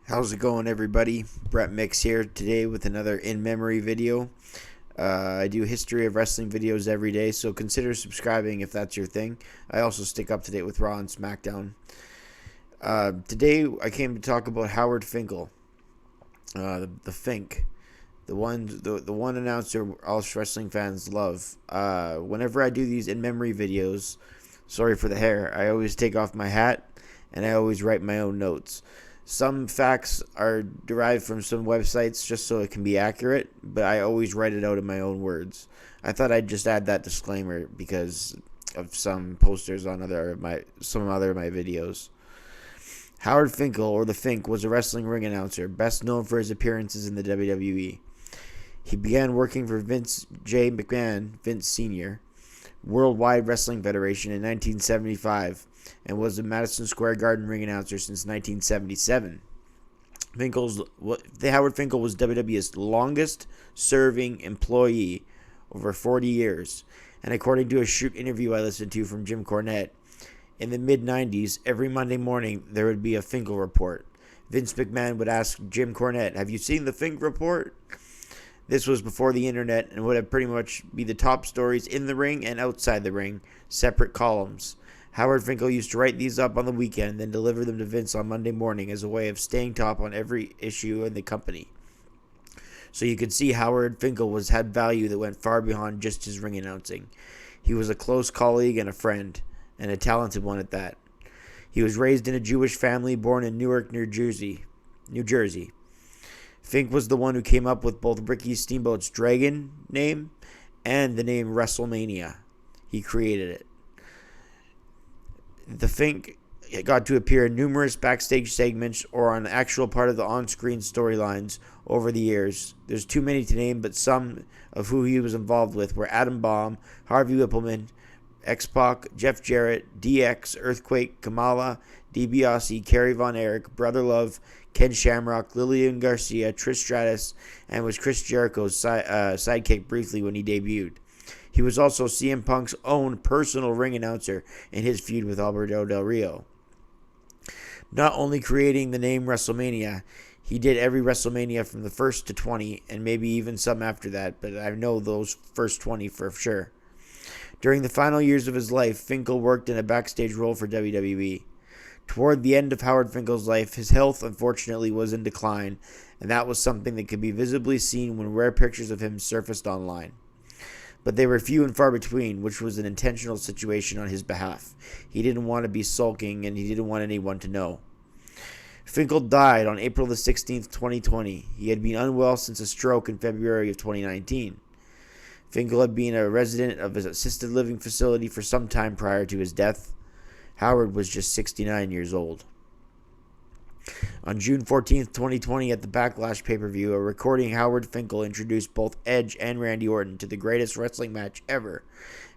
How's it going, everybody? Brett Mix here today with another in memory video. I do history of wrestling videos every day, so consider subscribing if that's your thing. I also stick up to date with Raw and SmackDown. Today, I came to talk about Howard Finkel, the Fink, the one announcer all wrestling fans love. Whenever I do these in memory videos, sorry for the hair, I always take off my hat and I always write my own notes. Some facts are derived from some websites just so it can be accurate, but I always write it out in my own words. I thought I'd just add that disclaimer because of some posters on some other of my videos. Howard Finkel, or the Fink, was a wrestling ring announcer, best known for his appearances in the WWE. He began working for Vince J. McMahon, Vince Sr., Worldwide Wrestling Federation in 1975 and was the Madison Square Garden ring announcer since 1977. Howard Finkel was WWE's longest serving employee, over 40 years, and according to a shoot interview I listened to from Jim Cornette, in the mid-90s, every Monday morning there would be a Finkel report. Vince McMahon would ask Jim Cornette, "Have you seen the Fink report?" This was before the internet and would have pretty much be the top stories in the ring and outside the ring, separate columns. Howard Finkel used to write these up on the weekend, then deliver them to Vince on Monday morning as a way of staying top on every issue in the company. So you could see Howard Finkel had value that went far beyond just his ring announcing. He was a close colleague and a friend, and a talented one at that. He was raised in a Jewish family born in Newark, New Jersey. Fink was the one who came up with both Ricky Steamboat's Dragon name and the name WrestleMania. He created it. The Fink got to appear in numerous backstage segments or on actual part of the on-screen storylines over the years. There's too many to name, but some of who he was involved with were Adam Bomb, Harvey Whippleman, X-Pac, Jeff Jarrett, DX, Earthquake, Kamala, DiBiase, Kerry Von Erich, Brother Love, Ken Shamrock, Lillian Garcia, Trish Stratus, and was Chris Jericho's sidekick briefly when he debuted. He was also CM Punk's own personal ring announcer in his feud with Alberto Del Rio. Not only creating the name WrestleMania, he did every WrestleMania from the first to 20, and maybe even some after that, but I know those first 20 for sure. During the final years of his life, Finkel worked in a backstage role for WWE. Toward the end of Howard Finkel's life, his health unfortunately was in decline, and that was something that could be visibly seen when rare pictures of him surfaced online. But they were few and far between, which was an intentional situation on his behalf. He didn't want to be sulking, and he didn't want anyone to know. Finkel died on April the 16th, 2020. He had been unwell since a stroke in February of 2019. Finkel had been a resident of his assisted living facility for some time prior to his death. Howard was just 69 years old. On June 14th, 2020, at the Backlash pay-per-view, a recording Howard Finkel introduced both Edge and Randy Orton to the greatest wrestling match ever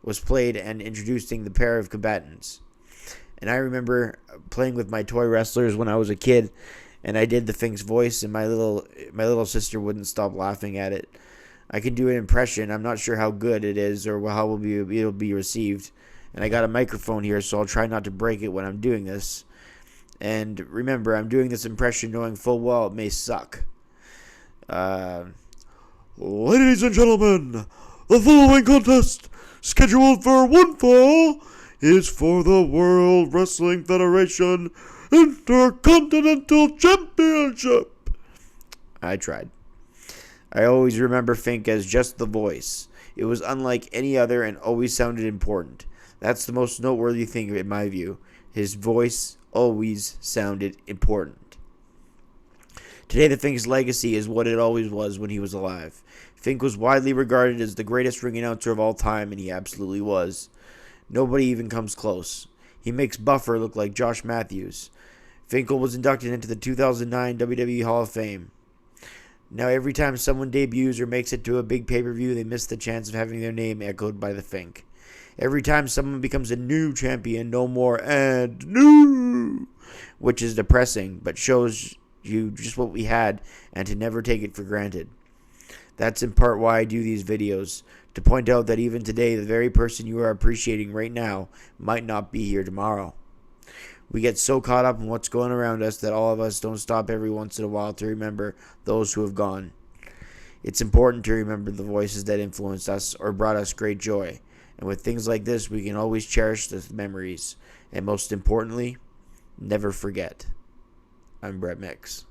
was played and introducing the pair of combatants. And I remember playing with my toy wrestlers when I was a kid, and I did the Fink's voice, and my little sister wouldn't stop laughing at it. I can do an impression. I'm not sure how good it is or how it'll be received. And I got a microphone here, so I'll try not to break it when I'm doing this. And remember, I'm doing this impression knowing full well it may suck. Ladies and gentlemen, the following contest, scheduled for one fall, is for the World Wrestling Federation Intercontinental Championship. I tried. I always remember Fink as just the voice. It was unlike any other and always sounded important. That's the most noteworthy thing in my view. His voice always sounded important. Today, the Fink's legacy is what it always was when he was alive. Fink was widely regarded as the greatest ring announcer of all time, and he absolutely was. Nobody even comes close. He makes Buffer look like Josh Matthews. Finkel was inducted into the 2009 WWE Hall of Fame. Now, every time someone debuts or makes it to a big pay-per-view, they miss the chance of having their name echoed by the Fink. Every time someone becomes a new champion, no more and new, which is depressing, but shows you just what we had and to never take it for granted. That's in part why I do these videos, to point out that even today, the very person you are appreciating right now might not be here tomorrow. We get so caught up in what's going around us that all of us don't stop every once in a while to remember those who have gone. It's important to remember the voices that influenced us or brought us great joy. And with things like this, we can always cherish the memories. And most importantly, never forget. I'm Brett Mix.